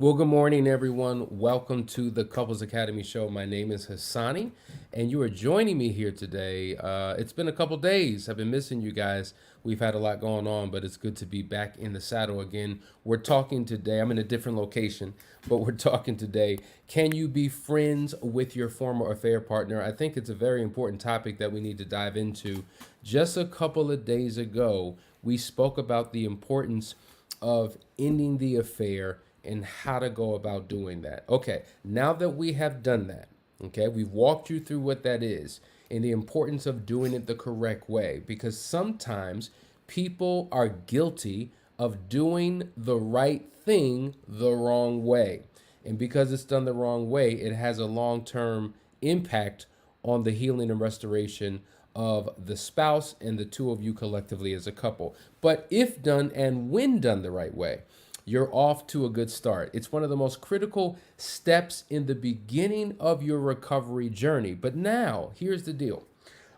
Well, good morning, everyone. Welcome to the Couples Academy Show. My name is Hassani, and you are joining me here today. It's been a couple days. I've been missing you guys. We've had a lot going on, but it's good to be back in the saddle again. We're talking today. I'm in a different location, but we're talking today. Can you be friends with your former affair partner? I think it's a very important topic that we need to dive into. Just a couple of days ago, we spoke about the importance of ending the affair and how to go about doing that. Okay, now that we have done that, okay, we've walked you through what that is and the importance of doing it the correct way because sometimes people are guilty of doing the right thing the wrong way. And because it's done the wrong way, it has a long term impact on the healing and restoration of the spouse and the two of you collectively as a couple. But if done and when done the right way, you're off to a good start. It's one of the most critical steps in the beginning of your recovery journey. But now, here's the deal.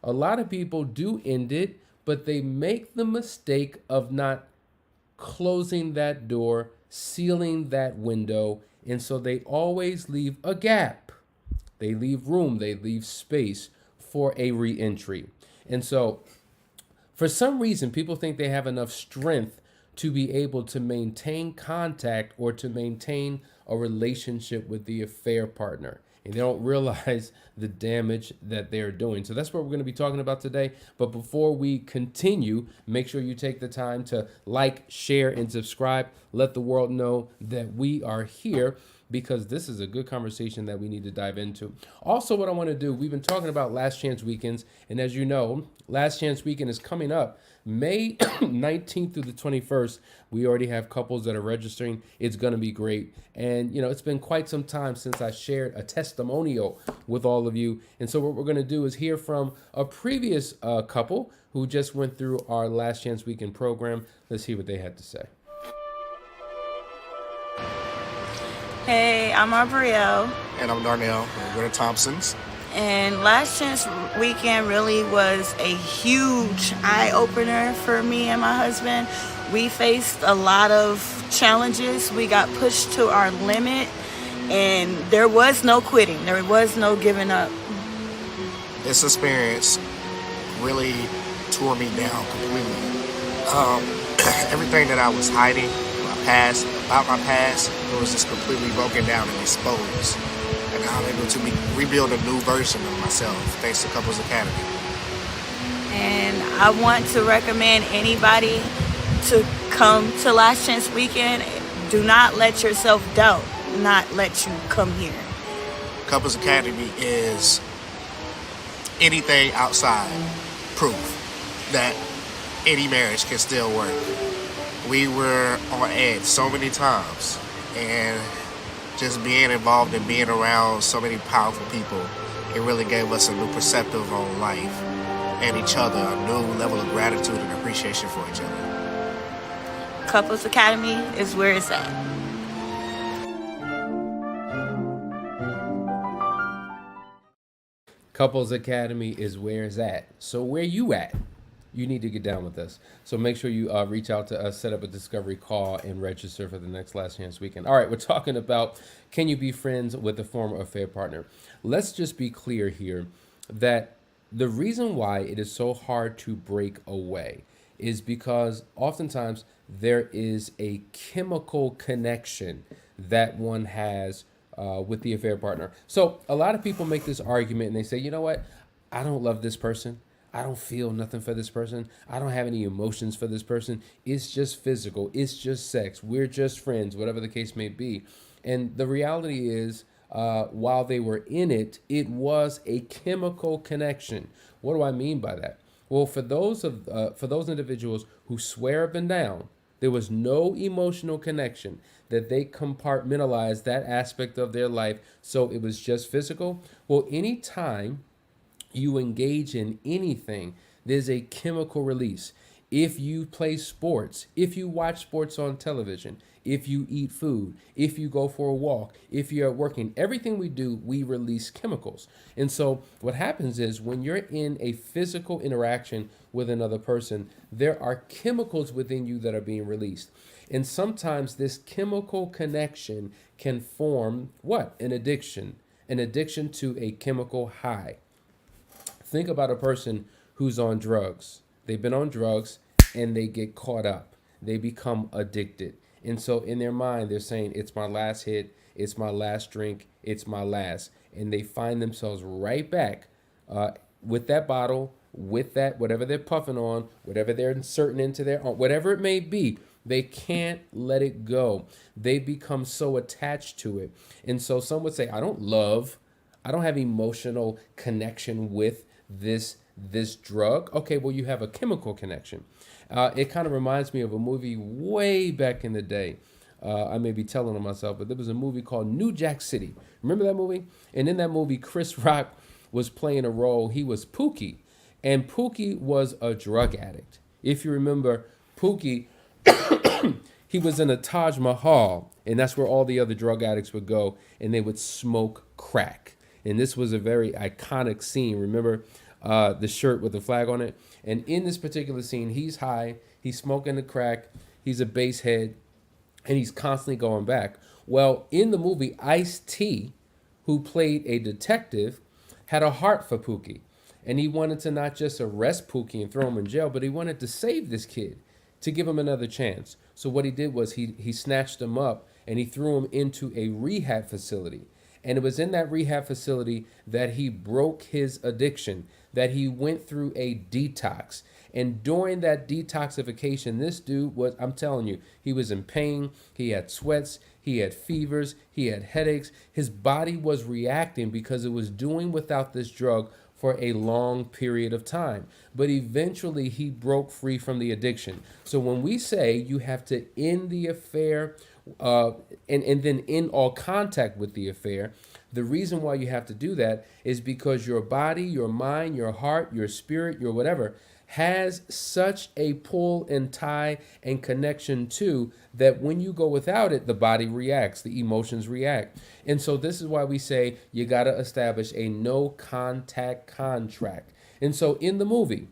A lot of people do end it, but they make the mistake of not closing that door, sealing that window, and so they always leave a gap. They leave room, they leave space for a reentry. And so, for some reason, people think they have enough strength to be able to maintain contact or to maintain a relationship with the affair partner. And they don't realize the damage that they're doing. So that's what we're going to be talking about today. But before we continue, make sure you take the time to like, share, and subscribe. Let the world know that we are here because this is a good conversation that we need to dive into. Also, what I want to do, we've been talking about last chance weekends. And as you know, last chance weekend is coming up May 19th through the 21st. We already have couples that are registering. It's going to be great. And, it's been quite some time since I shared a testimonial with all of you. And so what we're going to do is hear from a previous couple who just went through our last chance weekend program. Let's hear what they had to say. Hey, I'm Aubrielle. And I'm Darnell. We're the Thompsons. And last chance weekend really was a huge eye opener for me and my husband. We faced a lot of challenges. We got pushed to our limit, and there was no quitting. There was no giving up. This experience really tore me down completely. Everything that I was hiding, about my past, it was just completely broken down and exposed. And I'm able to rebuild a new version of myself thanks to Couples Academy. And I want to recommend anybody to come to Last Chance Weekend. Do not let yourself doubt, not let you come here. Couples Academy is anything outside proof that any marriage can still work. We were on edge so many times, and just being involved and being around so many powerful people, it really gave us a new perspective on life and each other, a new level of gratitude and appreciation for each other. Couples Academy is where it's at. Couples Academy is where it's at. So where you at? You need to get down with us. So make sure you reach out to us, set up a discovery call, and register for the next Last Chance Weekend. All right, we're talking about can you be friends with a former affair partner? Let's just be clear here that the reason why it is so hard to break away is because oftentimes there is a chemical connection that one has with the affair partner. So a lot of people make this argument and they say, you know what? I don't love this person. I don't feel nothing for this person. I don't have any emotions for this person. It's just physical. It's just sex. We're just friends, whatever the case may be. And the reality is, while they were in it, it was a chemical connection. What do I mean by that? Well, for those individuals who swear up and down, there was no emotional connection, that they compartmentalized that aspect of their life, so it was just physical. Well, anytime you engage in anything, there's a chemical release. if you play sports, if you watch sports on television, if you eat food, if you go for a walk, if you're working, everything we do, we release chemicals. And so what happens is when you're in a physical interaction with another person, there are chemicals within you that are being released. And sometimes this chemical connection can form what? An addiction to a chemical high. Think about a person who's on drugs. They've been on drugs and they get caught up. They become addicted. And so in their mind, they're saying, it's my last hit, it's my last drink, it's my last. And they find themselves right back with that bottle, with that, whatever they're puffing on, whatever they're inserting into their arm, whatever it may be. They can't let it go. They become so attached to it. And so some would say, I don't have emotional connection with this drug. Okay, well, you have a chemical connection. It kind of reminds me of a movie way back in the day. I may be telling on myself, but there was a movie called New Jack City. Remember that movie? And in that movie, Chris Rock was playing a role. He was Pookie, and Pookie was a drug addict. If you remember, Pookie, he was in a Taj Mahal, and that's where all the other drug addicts would go, and they would smoke crack. And this was a very iconic scene. Remember the shirt with the flag on it? And in this particular scene, he's high, he's smoking the crack, he's a bass head, and he's constantly going back. Well, in the movie, Ice-T, who played a detective, had a heart for Pookie. And he wanted to not just arrest Pookie and throw him in jail, but he wanted to save this kid, to give him another chance. So what he did was he snatched him up and he threw him into a rehab facility. And it was in that rehab facility that he broke his addiction, that he went through a detox. And during that detoxification, this dude was, I'm telling you, he was in pain. He had sweats. He had fevers. He had headaches. His body was reacting because it was doing without this drug for a long period of time. But eventually he broke free from the addiction. So when we say you have to end the affair and then end all contact with the affair, the reason why you have to do that is because your body, your mind, your heart, your spirit, your whatever has such a pull and tie and connection to that when you go without it, the body reacts, the emotions react. And so this is why we say you got to establish a no contact contract. And so in the movie,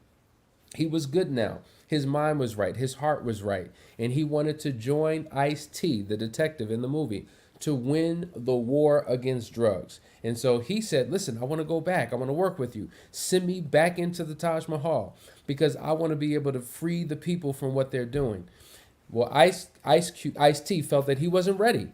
he was good now. His mind was right. His heart was right. And he wanted to join Ice-T, the detective in the movie, to win the war against drugs. And so he said, listen, I want to go back. I want to work with you. Send me back into the Taj Mahal because I want to be able to free the people from what they're doing. Well, Ice-T felt that he wasn't ready.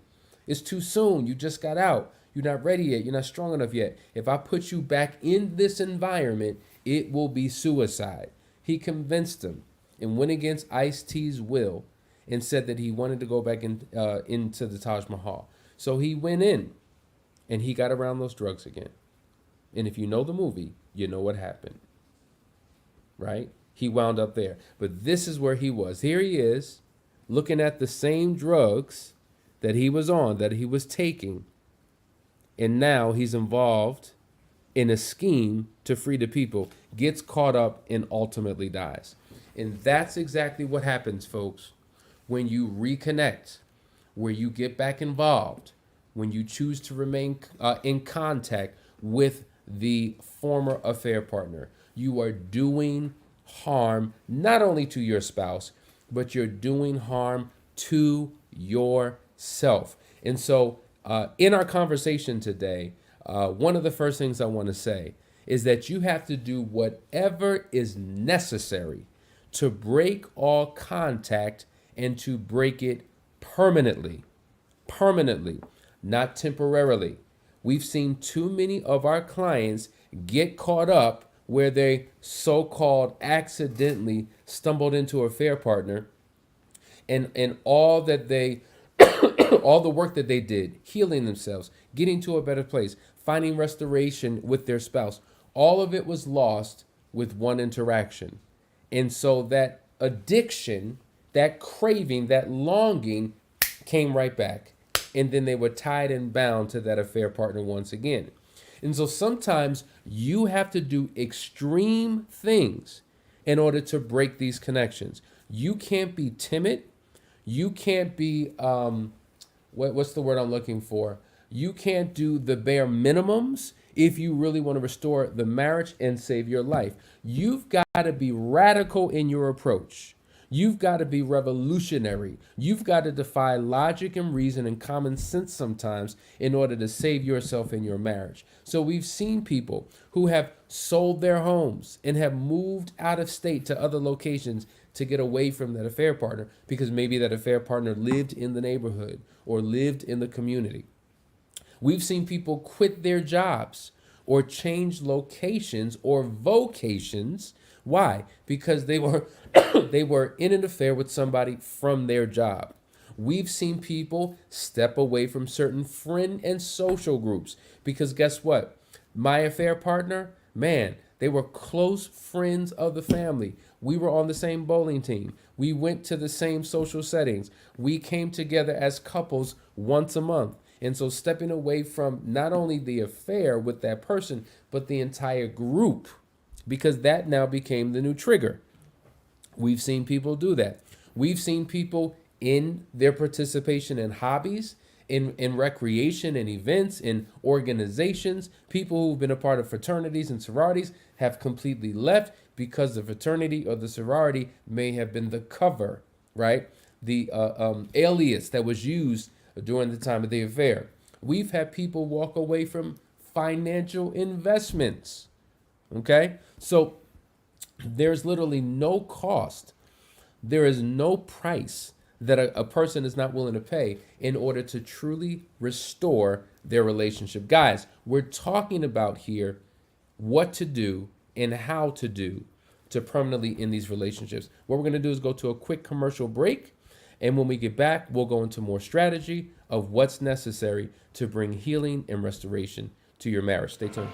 It's too soon. You just got out. You're not ready yet. You're not strong enough yet. If I put you back in this environment, it will be suicide. He convinced him and went against Ice-T's will and said that he wanted to go back into the Taj Mahal. So he went in and he got around those drugs again. And if you know the movie, you know what happened, right? He wound up there. But this is where he was. Here he is looking at the same drugs that he was on, that he was taking. And now he's involved in a scheme to free the people, gets caught up and ultimately dies. And that's exactly what happens, folks, when you reconnect, where you get back involved, when you choose to remain in contact with the former affair partner. You are doing harm not only to your spouse, but you're doing harm to yourself. And so in our conversation today, one of the first things I want to say is that you have to do whatever is necessary to break all contact and to break it permanently, not temporarily. We've seen too many of our clients get caught up where they so-called accidentally stumbled into a affair partner and all that they all the work that they did, healing themselves, getting to a better place, finding restoration with their spouse, all of it was lost with one interaction. And so that addiction, that craving, that longing came right back. And then they were tied and bound to that affair partner once again. And so sometimes you have to do extreme things. in order to break these connections. You can't be timid. You can't be, what's the word I'm looking for? You can't do the bare minimums if you really want to restore the marriage and save your life. You've got to be radical in your approach. You've got to be revolutionary. You've got to defy logic and reason and common sense sometimes in order to save yourself in your marriage. So we've seen people who have sold their homes and have moved out of state to other locations to get away from that affair partner because maybe that affair partner lived in the neighborhood or lived in the community. We've seen people quit their jobs or change locations or vocations. Why? Because they were they were in an affair with somebody from their job. We've seen people step away from certain friend and social groups because guess what? My affair partner, man, they were close friends of the family. We were on the same bowling team. We went to the same social settings. We came together as couples once a month. And so stepping away from not only the affair with that person, but the entire group, because that now became the new trigger. We've seen people do that. We've seen people in their participation in hobbies, in recreation and events, in organizations, people who've been a part of fraternities and sororities have completely left because the fraternity or the sorority may have been the cover, right? The alias that was used during the time of the affair. We've had people walk away from financial investments, okay? So there's literally no cost. There is no price that a person is not willing to pay in order to truly restore their relationship. Guys, we're talking about here what to do and how to do to permanently end these relationships. What we're going to do is go to a quick commercial break. And when we get back, we'll go into more strategy of what's necessary to bring healing and restoration to your marriage. Stay tuned.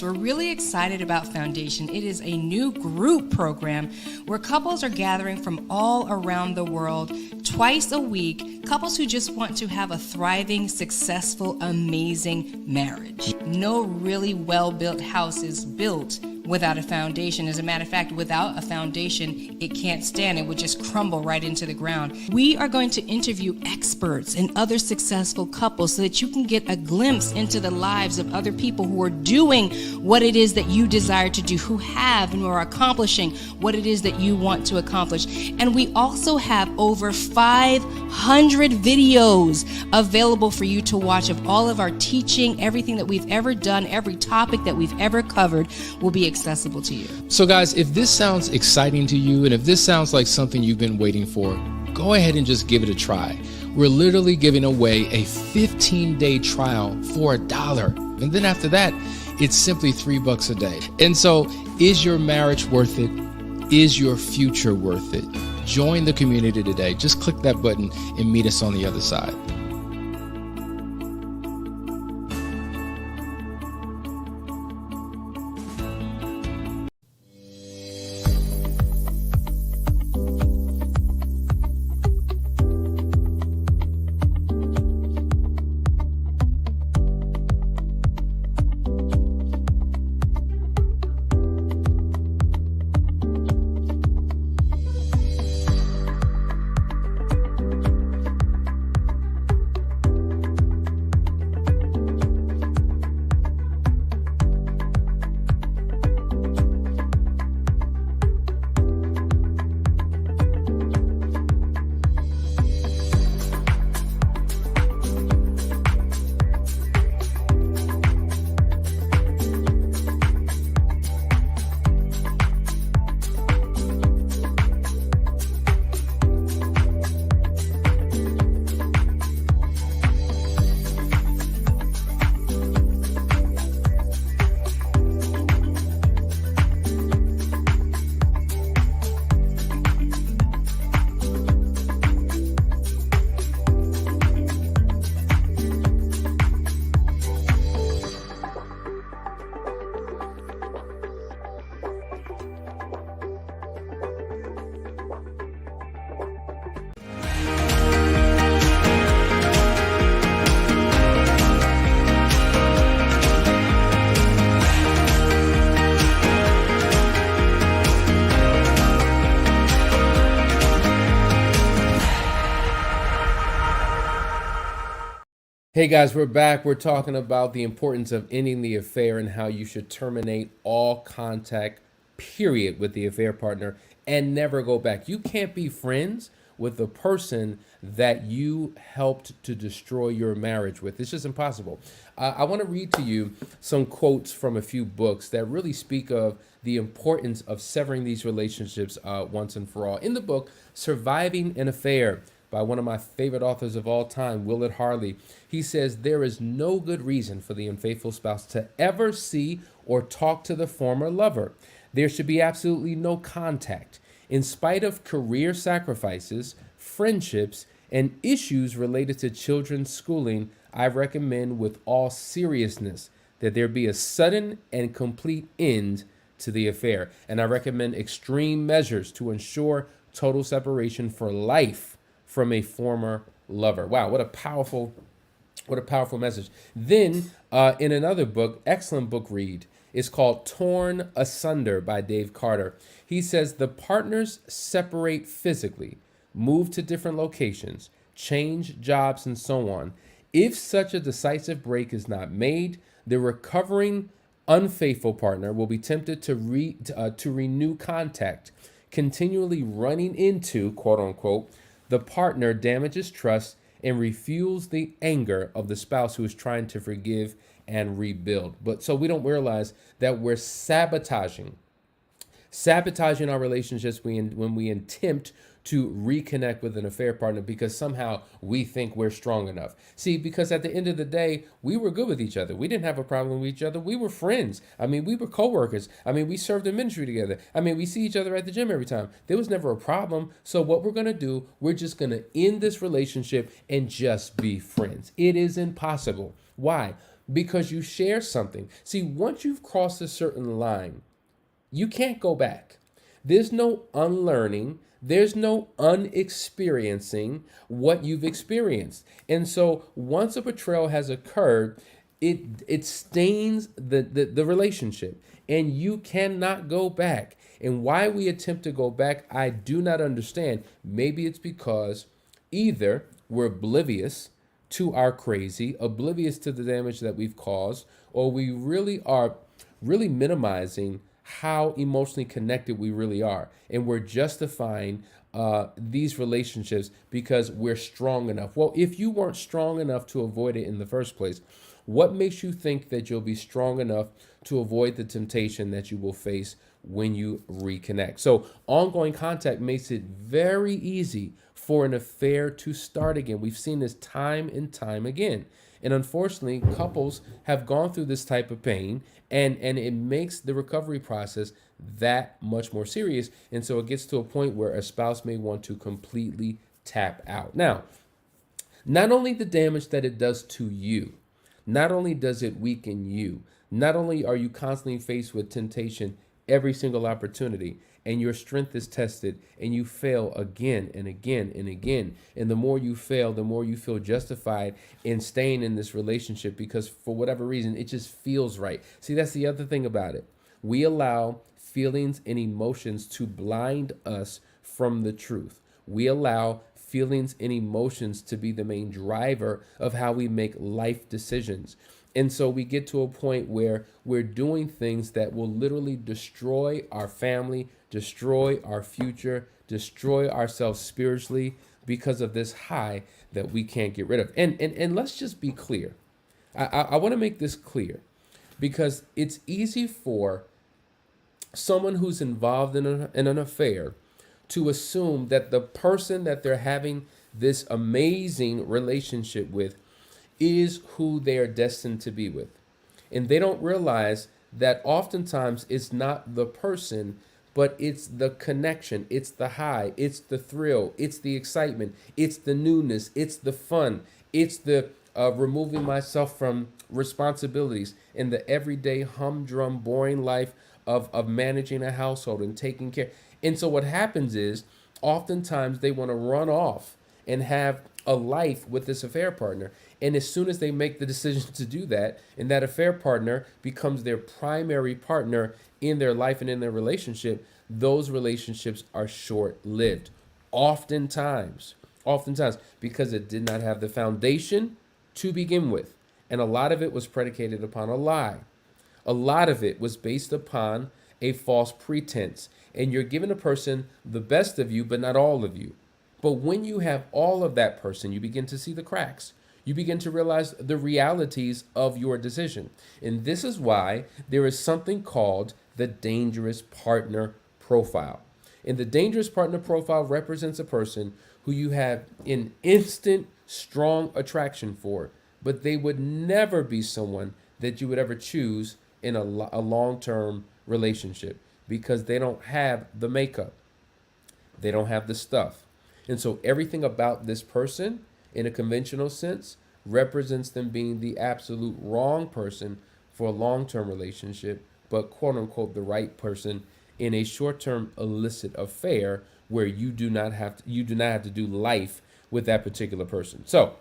We're really excited about Foundation. It is a new group program where couples are gathering from all around the world twice a week, couples who just want to have a thriving, successful, amazing marriage. No really well-built house is built without a foundation. As a matter of fact, without a foundation, it can't stand. It would just crumble right into the ground. We are going to interview experts and other successful couples so that you can get a glimpse into the lives of other people who are doing what it is that you desire to do, who have and who are accomplishing what it is that you want to accomplish. And we also have over 500 videos available for you to watch of all of our teaching. Everything that we've ever done, every topic that we've ever covered will be accessible to you. So guys, if this sounds exciting to you and if this sounds like something you've been waiting for, go ahead and just give it a try. We're literally giving away a 15-day trial for $1. And then after that, it's simply $3 a day. And so is your marriage worth it? Is your future worth it? Join the community today. Just click that button and meet us on the other side. Hey guys, we're back. We're talking about the importance of ending the affair and how you should terminate all contact, period, with the affair partner and never go back. You can't be friends with the person that you helped to destroy your marriage with. It's just impossible. I want to read to you some quotes from a few books that really speak of the importance of severing these relationships once and for all. In the book, Surviving an Affair, by one of my favorite authors of all time, Willard Harley. He says, there is no good reason for the unfaithful spouse to ever see or talk to the former lover. There should be absolutely no contact. In spite of career sacrifices, friendships, and issues related to children's schooling, I recommend with all seriousness that there be a sudden and complete end to the affair. And I recommend extreme measures to ensure total separation for life from a former lover. Wow, what a powerful message. Then in another book, excellent book read, it's called Torn Asunder by Dave Carter. He says the partners separate physically, move to different locations, change jobs, and so on. If such a decisive break is not made, the recovering unfaithful partner will be tempted to renew contact, continually running into, quote unquote, the partner damages trust and refuels the anger of the spouse who is trying to forgive and rebuild. But so we don't realize that we're sabotaging our relationships when we attempt to reconnect with an affair partner because somehow we think we're strong enough. See, because at the end of the day, we were good with each other. We didn't have a problem with each other. We were friends. I mean, we were coworkers. I mean, we served in ministry together. I mean, we see each other at the gym every time. There was never a problem. So what we're going to do, we're just going to end this relationship and just be friends. It is impossible. Why? Because you share something. See, once you've crossed a certain line, you can't go back. There's no unlearning. There's no unexperiencing what you've experienced. And so once a betrayal has occurred, it stains the relationship and you cannot go back. And why we attempt to go back, I do not understand. Maybe it's because either we're oblivious to our crazy, oblivious to the damage that we've caused, or we really are minimizing how emotionally connected we really are. And we're justifying these relationships because we're strong enough. Well, if you weren't strong enough to avoid it in the first place, what makes you think that you'll be strong enough to avoid the temptation that you will face when you reconnect? So ongoing contact makes it very easy for an affair to start again. We've seen this time and time again. And unfortunately, couples have gone through this type of pain, and it makes the recovery process that much more serious. And so it gets to a point where a spouse may want to completely tap out. Now, not only the damage that it does to you, not only does it weaken you, not only are you constantly faced with temptation every single opportunity, and your strength is tested and you fail again and again and again. And the more you fail, the more you feel justified in staying in this relationship because for whatever reason, it just feels right. See, that's the other thing about it. We allow feelings and emotions to blind us from the truth. We allow feelings and emotions to be the main driver of how we make life decisions. And so we get to a point where we're doing things that will literally destroy our family, destroy our future, destroy ourselves spiritually because of this high that we can't get rid of. And let's just be clear. I want to make this clear because it's easy for someone who's involved in an affair to assume that the person that they're having this amazing relationship with is who they are destined to be with. And they don't realize that oftentimes it's not the person, but it's the connection, it's the high, it's the thrill, it's the excitement, it's the newness, it's the fun, it's the removing myself from responsibilities in the everyday humdrum, boring life of managing a household and taking care. And so what happens is oftentimes they want to run off and have a life with this affair partner. And as soon as they make the decision to do that, and that affair partner becomes their primary partner in their life and in their relationship, those relationships are short-lived. Oftentimes, because it did not have the foundation to begin with. And a lot of it was predicated upon a lie. A lot of it was based upon a false pretense. And you're giving a person the best of you, but not all of you. But when you have all of that person, you begin to see the cracks. You begin to realize the realities of your decision. And this is why there is something called the dangerous partner profile. And the dangerous partner profile represents a person who you have an instant, strong attraction for, but they would never be someone that you would ever choose in a long-term relationship because they don't have the makeup. They don't have the stuff. And so everything about this person, in a conventional sense, represents them being the absolute wrong person for a long-term relationship, but quote unquote the right person in a short-term illicit affair where you do not have to do life with that particular person. So,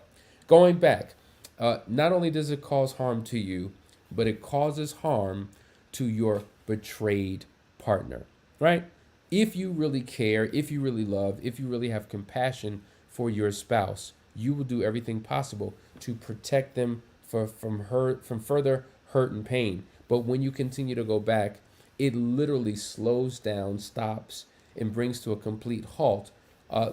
going back, not only does it cause harm to you, but it causes harm to your betrayed partner, right? If you really care, if you really love, if you really have compassion for your spouse, you will do everything possible to protect them from further hurt and pain. But when you continue to go back, it literally slows down, stops, and brings to a complete halt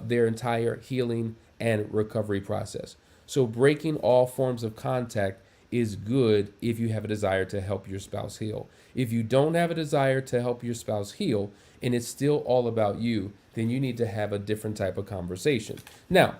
their entire healing and recovery process. So breaking all forms of contact is good if you have a desire to help your spouse heal. If you don't have a desire to help your spouse heal and it's still all about you, then you need to have a different type of conversation. Now,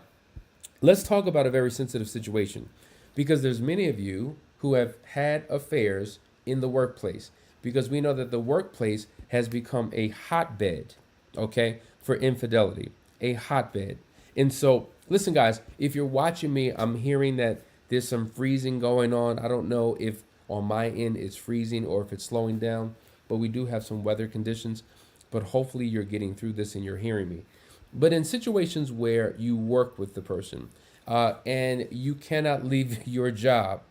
let's talk about a very sensitive situation because there's many of you who have had affairs in the workplace because we know that the workplace has become a hotbed, okay, for infidelity, a hotbed. And so, listen, guys, if you're watching me, I'm hearing that there's some freezing going on. I don't know if on my end it's freezing or if it's slowing down, but we do have some weather conditions. But hopefully you're getting through this and you're hearing me. But in situations where you work with the person and you cannot leave your job,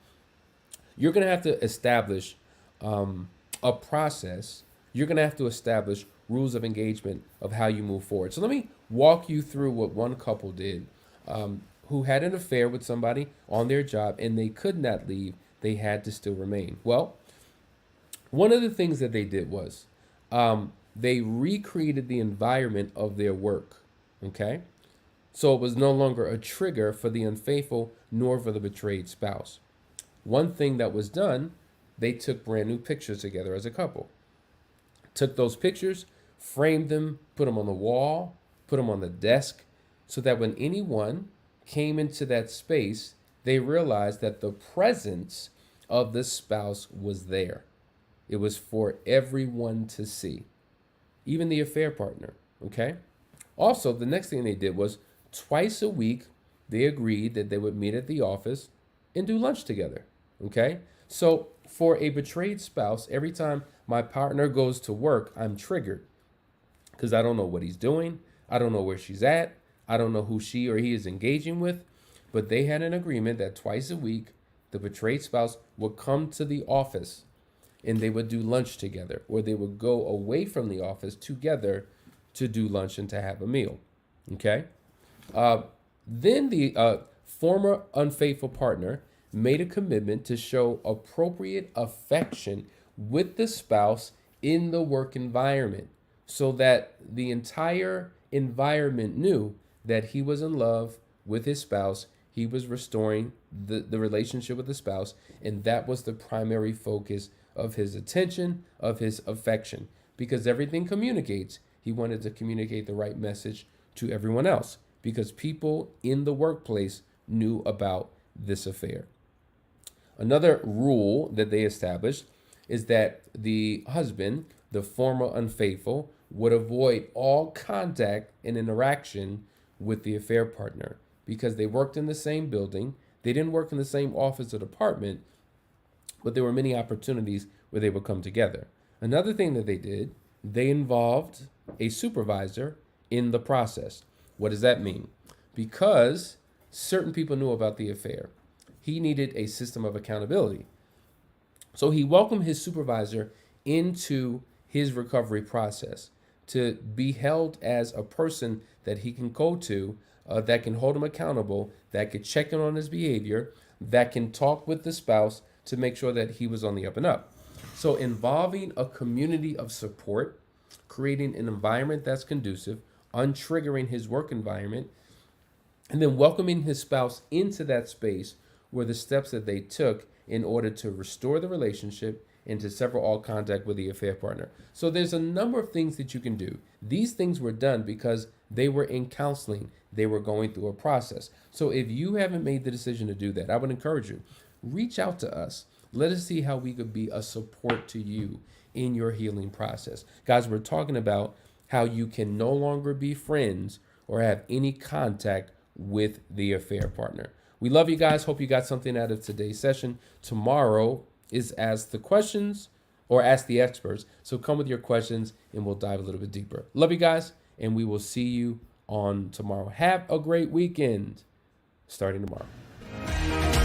you're going to have to establish a process. You're going to have to establish rules of engagement of how you move forward. So let me walk you through what one couple did who had an affair with somebody on their job and they could not leave. They had to still remain. Well, one of the things that they did was they recreated the environment of their work. Okay. So it was no longer a trigger for the unfaithful nor for the betrayed spouse. One thing that was done, they took brand new pictures together as a couple. Took those pictures, framed them, put them on the wall, put them on the desk, so that when anyone came into that space, they realized that the presence of the spouse was there. It was for everyone to see, even the affair partner, okay? Also, the next thing they did was twice a week, they agreed that they would meet at the office and do lunch together, okay? So for a betrayed spouse, every time my partner goes to work, I'm triggered because I don't know what he's doing. I don't know where she's at. I don't know who she or he is engaging with. But they had an agreement that twice a week, the betrayed spouse would come to the office and they would do lunch together, or they would go away from the office together to do lunch and to have a meal. Okay? Then the former unfaithful partner made a commitment to show appropriate affection with the spouse in the work environment so that the entire environment knew that he was in love with his spouse. He was restoring the relationship with the spouse, and that was the primary focus of his attention, of his affection, because everything communicates. He wanted to communicate the right message to everyone else because people in the workplace knew about this affair. Another rule that they established is that the husband, the former unfaithful, would avoid all contact and interaction with the affair partner because they worked in the same building. They didn't work in the same office or department, but there were many opportunities where they would come together. Another thing that they did, they involved a supervisor in the process. What does that mean? Because certain people knew about the affair, he needed a system of accountability. So he welcomed his supervisor into his recovery process to be held as a person that he can go to, that can hold him accountable, that could check in on his behavior, that can talk with the spouse to make sure that he was on the up and up. So involving a community of support, creating an environment that's conducive, untriggering his work environment, and then welcoming his spouse into that space were the steps that they took in order to restore the relationship and to sever all contact with the affair partner. So there's a number of things that you can do. These things were done because they were in counseling. They were going through a process. So if you haven't made the decision to do that, I would encourage you, reach out to us. Let us see how we could be a support to you in your healing process. Guys, we're talking about how you can no longer be friends or have any contact with the affair partner. We love you guys. Hope you got something out of today's session. Tomorrow is Ask the Questions or Ask the Experts. So come with your questions and we'll dive a little bit deeper. Love you guys, and we will see you on tomorrow. Have a great weekend starting tomorrow.